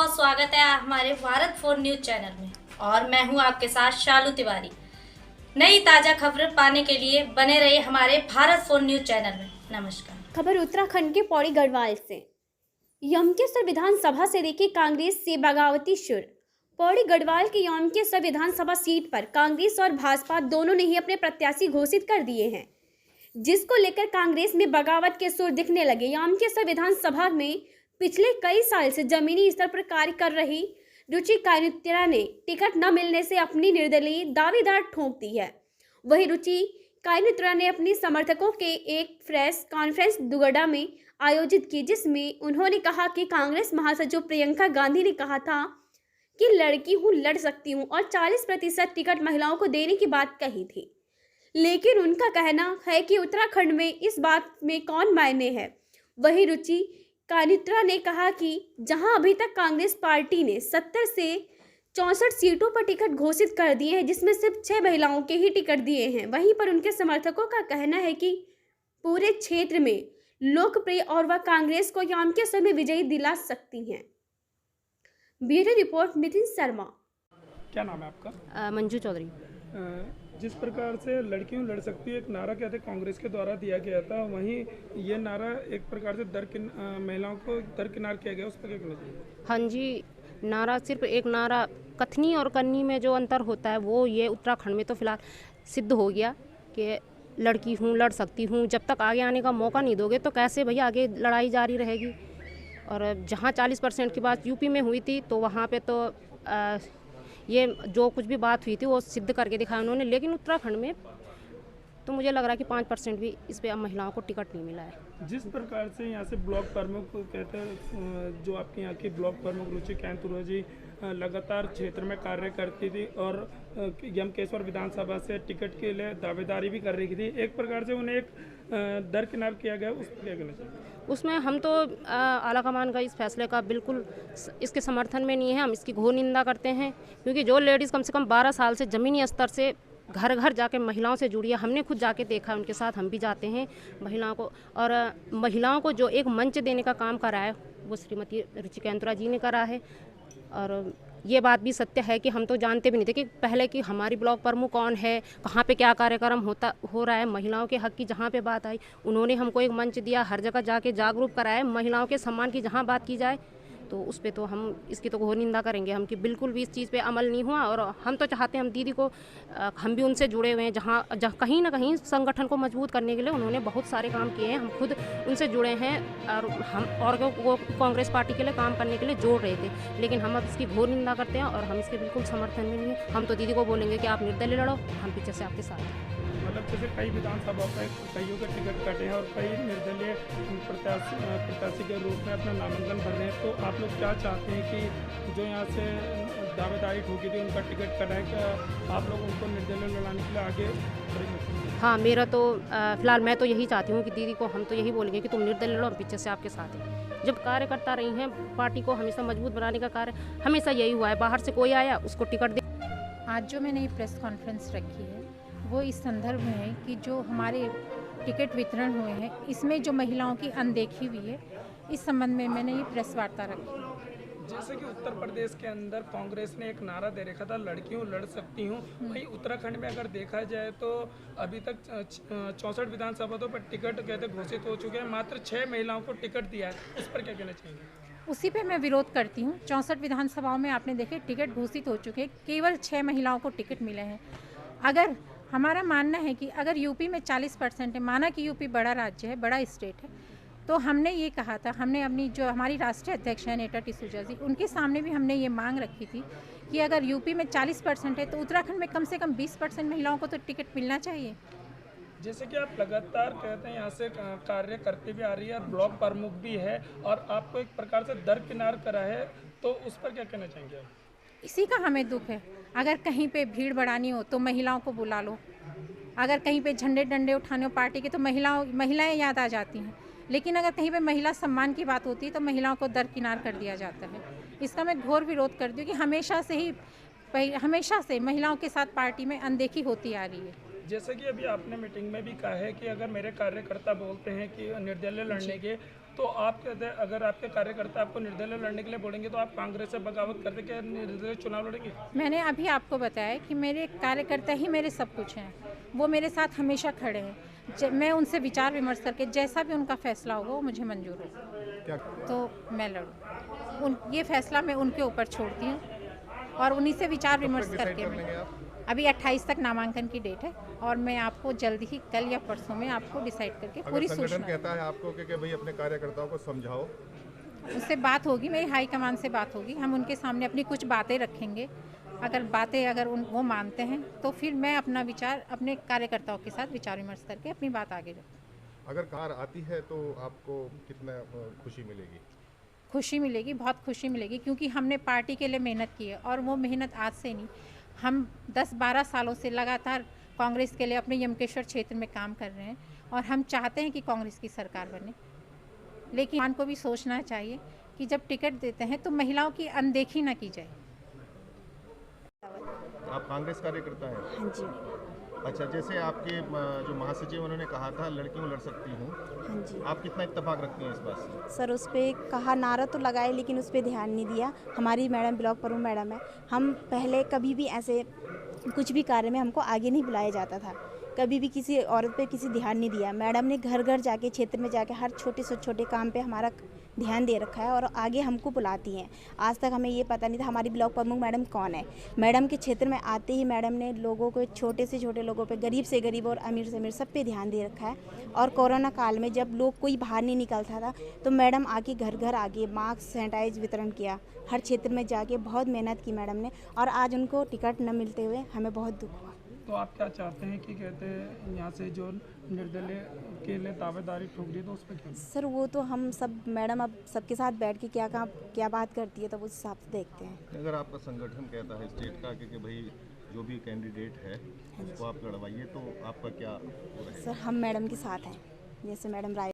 बहुत स्वागत है हमारे भारत फोन न्यूज चैनल में। और मैं हूं आपके साथ शालू तिवारी। नई ताजा खबर पाने के लिए बने रहिए हमारे भारत फोन न्यूज चैनल में। नमस्कार। खबर उत्तराखंड के पौड़ी गढ़वाल से। यमकेश्वर विधानसभा से देखी कांग्रेस से बगावती सुर। पौड़ी गढ़वाल की यमकेश्वर विधानसभा सीट पर कांग्रेस और भाजपा दोनों ने ही अपने प्रत्याशी घोषित कर दिए हैं, जिसको लेकर कांग्रेस में बगावत के सुर दिखने लगे। यमकेश्वर विधानसभा में पिछले कई साल से जमीनी स्तर पर कार्य कर रही रुचि कायनुत्रा ने टिकट न मिलने से अपनी निर्दलीय दावेदार ठोक दी है। वही रुचि कायनुत्रा ने अपने समर्थकों के एक प्रेस कॉन्फ्रेंस दुगड्डा में आयोजित की, जिसमें उन्होंने कहा कि कांग्रेस महासचिव प्रियंका गांधी ने कहा था कि लड़की हूँ, लड़ सकती हूँ और 40% टिकट महिलाओं को देने की बात कही थी। लेकिन उनका कहना है कि उत्तराखंड में इस बात में कौन मायने है। वही रुचि कायनुत्रा ने कहा कि जहां अभी तक कांग्रेस पार्टी ने 70 से 64 सीटों पर टिकट घोषित कर दिए हैं, जिसमें सिर्फ 6 महिलाओं के ही टिकट दिए हैं। वहीं पर उनके समर्थकों का कहना है कि पूरे क्षेत्र में लोकप्रिय और वह कांग्रेस को यमकेश्वर में विजयी दिला सकती हैं। Bureau report Nitin Sharma. क्या नाम है आपका? मंजू चौधरी। जिस प्रकार से लड़कियों लड़ सकती है एक नारा कहते कांग्रेस के द्वारा दिया गया था, वहीं ये नारा एक प्रकार से महिलाओं को दरकिनार किया गया, उस पर क्या कहना चाहिए? हाँ जी, नारा सिर्फ एक नारा, कथनी और कन्नी में जो अंतर होता है वो ये उत्तराखंड में तो फिलहाल सिद्ध हो गया कि लड़की हूँ, लड़ सकती हूँ। जब तक आगे आने का मौका नहीं दोगे तो कैसे भैया आगे लड़ाई जारी रहेगी। और जहाँ 40% की बात यूपी में हुई थी तो वहाँ पे तो ये जो कुछ भी बात हुई थी वो सिद्ध करके दिखाया उन्होंने। लेकिन उत्तराखंड में तो मुझे लग रहा है कि 5% भी इस पे अब महिलाओं को टिकट नहीं मिला है। जिस प्रकार से यहाँ से ब्लॉक प्रमुख कहते हैं, जो आपके यहाँ की ब्लॉक प्रमुख रुचि कायनुत्रा जी लगातार क्षेत्र में कार्य करती थी और यमकेश्वर विधानसभा से टिकट के लिए दावेदारी भी कर रही थी, एक प्रकार से उन्हें एक दरकिनार किया गया, उस पर क्या कहना चाहिए? उसमें हम तो आलाकमान का इस फैसले का बिल्कुल इसके समर्थन में नहीं है। हम इसकी घोर निंदा करते हैं, क्योंकि जो लेडीज़ कम से कम 12 साल से ज़मीनी स्तर से घर घर जाके महिलाओं से जुड़ी है, हमने खुद जाके देखा, उनके साथ हम भी जाते हैं महिलाओं को। और महिलाओं को जो एक मंच देने का काम करा है वो श्रीमती रुचि कायनुत्रा जी ने करा है। और ये बात भी सत्य है कि हम तो जानते भी नहीं थे कि पहले कि हमारी ब्लॉक प्रमुख कौन है, कहाँ पे क्या कार्यक्रम हो रहा है। महिलाओं के हक की जहाँ पे बात आई उन्होंने हमको एक मंच दिया, हर जगह जाके जागरूक कराया। महिलाओं के सम्मान की जहाँ बात की जाए तो उस पे तो हम इसकी तो घोर निंदा करेंगे हम कि बिल्कुल भी इस चीज़ पे अमल नहीं हुआ। और हम तो चाहते हैं, हम दीदी को हम भी उनसे जुड़े हुए हैं, जहाँ कहीं ना कहीं संगठन को मजबूत करने के लिए उन्होंने बहुत सारे काम किए हैं। हम खुद उनसे जुड़े हैं और हम और वो कांग्रेस पार्टी के लिए काम करने के लिए जोड़ रहे थे। लेकिन हम अब इसकी घोर निंदा करते हैं और हम इसके बिल्कुल समर्थन में नहीं है। हम तो दीदी को बोलेंगे कि आप निर्दलीय लड़ो, हम पीछे से आपके साथ हैं। मतलब जैसे कई विधानसभाओं पर कईयों के टिकट कटे हैं और कई निर्दलीय प्रत्याशी के रूप में अपना नामांकन भर रहे हैं, तो आप लोग क्या चाहते हैं कि जो यहाँ से दावेदारी ठोकी थी उनका टिकट कटा है, क्या आप लोग उनको निर्दलीय लड़ाने के लिए आगे बढ़ेंगे? हाँ, मेरा तो फिलहाल मैं तो यही चाहती हूँ कि दीदी को हम तो यही बोलेंगे कि तुम निर्दलीय लड़ो, हम पीछे से आपके साथ हैं। जब कार्य करता रही हैं, पार्टी को हमेशा मजबूत बनाने का कार्य हमेशा यही हुआ है। बाहर से कोई आया उसको टिकट दे। आज जो मैंने ये प्रेस कॉन्फ्रेंस रखी है वो इस संदर्भ में है कि जो हमारे टिकट वितरण हुए हैं इसमें जो महिलाओं की अनदेखी हुई है, इस संबंध में मैंने ये प्रेस वार्ता रखी। जैसे कि उत्तर प्रदेश के अंदर कांग्रेस ने एक नारा दे रखा था, लड़कियों लड़ सकती हूँ। वहीं उत्तराखंड में अगर देखा जाए तो अभी तक 64 विधानसभाओं पर टिकट कहते घोषित हो चुके हैं, मात्र 6 महिलाओं को टिकट दिया है, इस पर क्या कहना चाहिए? उसी पे मैं विरोध करती हूँ। 64 विधानसभाओं में आपने देखे टिकट घोषित हो चुके हैं, केवल 6 महिलाओं को टिकट मिले हैं। अगर हमारा मानना है कि अगर यूपी में 40% है, माना कि यूपी बड़ा राज्य है, बड़ा स्टेट है, तो हमने ये कहा था, हमने अपनी जो हमारी राष्ट्रीय अध्यक्ष हैं नेता टिसूजा जी, उनके सामने भी हमने ये मांग रखी थी कि अगर यूपी में 40% है तो उत्तराखंड में कम से कम 20% महिलाओं को तो टिकट मिलना चाहिए। जैसे कि आप लगातार कहते हैं यहाँ से कार्य करते भी आ रही है और ब्लॉक प्रमुख भी है और आपको एक प्रकार से दरकिनार करा है, तो उस पर क्या कहना चाहेंगे आप? इसी का हमें दुख है। अगर कहीं पे भीड़ बढ़ानी हो तो महिलाओं को बुला लो, अगर कहीं पे झंडे डंडे उठाने हो पार्टी के तो महिलाएं याद आ जाती हैं। लेकिन अगर कहीं पे महिला सम्मान की बात होती है तो महिलाओं को दरकिनार कर दिया जाता है। इसका मैं घोर विरोध करती हूँ कि हमेशा से महिलाओं के साथ पार्टी में अनदेखी होती आ रही है। जैसे कि अभी आपने मीटिंग में भी कहा है कि अगर मेरे कार्यकर्ता बोलते हैं कि निर्दलीय लड़ने के, तो आप कहते हैं अगर आपके कार्यकर्ता आपको निर्दलीय लड़ने के लिए बोलेंगे तो आप कांग्रेस से बगावत करके क्या निर्दलीय चुनाव लड़ेंगे? मैंने अभी आपको बताया कि मेरे कार्यकर्ता ही मेरे सब कुछ हैं, वो मेरे साथ हमेशा खड़े हैं। मैं उनसे विचार विमर्श करके जैसा भी उनका फैसला होगा वो मुझे मंजूर होगा क्या तो मैं लड़ूँ। ये फैसला मैं उनके ऊपर छोड़ती हूँ और उन्हीं से विचार विमर्श डिसाइड करके कर लेंगे मैं आप? अभी 28 तक नामांकन की डेट है और मैं आपको जल्द ही कल या परसों में आपको डिसाइड करके अगर पूरी संगठन सूचना कहता है आपको कि भाई अपने कार्यकर्ताओं को समझाओ, उससे बात होगी, मेरी हाईकमान से बात होगी, हम उनके सामने अपनी कुछ बातें रखेंगे। अगर वो मानते हैं तो फिर मैं अपना विचार अपने कार्यकर्ताओं के साथ विचार विमर्श करके अपनी बात आगे रखूँ। अगर कार आती है तो आपको कितना खुशी मिलेगी? खुशी मिलेगी, बहुत खुशी मिलेगी, क्योंकि हमने पार्टी के लिए मेहनत की है और वो मेहनत आज से नहीं, हम 10-12 सालों से लगातार कांग्रेस के लिए अपने यमकेश्वर क्षेत्र में काम कर रहे हैं और हम चाहते हैं कि कांग्रेस की सरकार बने। लेकिन मान को भी सोचना चाहिए कि जब टिकट देते हैं तो महिलाओं की अनदेखी ना की जाए। आप कांग्रेस कार्यकर्ता हैं? हाँ जी। अच्छा, जैसे आपके जो महासचिव उन्होंने कहा था लड़कियों लड़ सकती हूँ, हाँ जी आप कितना इत्तेफाक रखती हैं इस बात से? सर, उस पर कहा, नारा तो लगाए लेकिन उस पर ध्यान नहीं दिया। हमारी मैडम ब्लॉक प्रमुख मैडम है, हम पहले कभी भी ऐसे कुछ भी कार्य में हमको आगे नहीं बुलाया जाता था, कभी भी किसी औरत पे किसी ध्यान नहीं दिया। मैडम ने घर घर जाके, क्षेत्र में जाके हर छोटे से छोटे काम पे हमारा ध्यान दे रखा है और आगे हमको बुलाती हैं। आज तक हमें ये पता नहीं था हमारी ब्लॉक प्रमुख मैडम कौन है। मैडम के क्षेत्र में आते ही मैडम ने लोगों को, छोटे से छोटे लोगों पे, गरीब से गरीब और अमीर से अमीर, सब पे ध्यान दे रखा है। और कोरोना काल में जब लोग कोई बाहर नहीं निकलता था तो मैडम आके घर घर आके मास्क सैनिटाइज वितरण किया, हर क्षेत्र में जाके बहुत मेहनत की मैडम ने। और आज उनको टिकट न मिलते हुए हमें बहुत दुख हुआ। तो आप क्या चाहते हैं कि कहते हैं यहाँ से जो निर्दलीय के लिए दावेदारी ठोक दी तो उस पर क्या? सर, वो तो हम सब, मैडम अब सबके साथ बैठ के क्या बात करती है तो उस हिसाब से देखते हैं। अगर आपका संगठन कहता है स्टेट का कि भाई जो भी कैंडिडेट है उसको आप लड़वाइए, तो आपका क्या रहेगा? सर, हम मैडम के साथ हैं, जैसे मैडम राय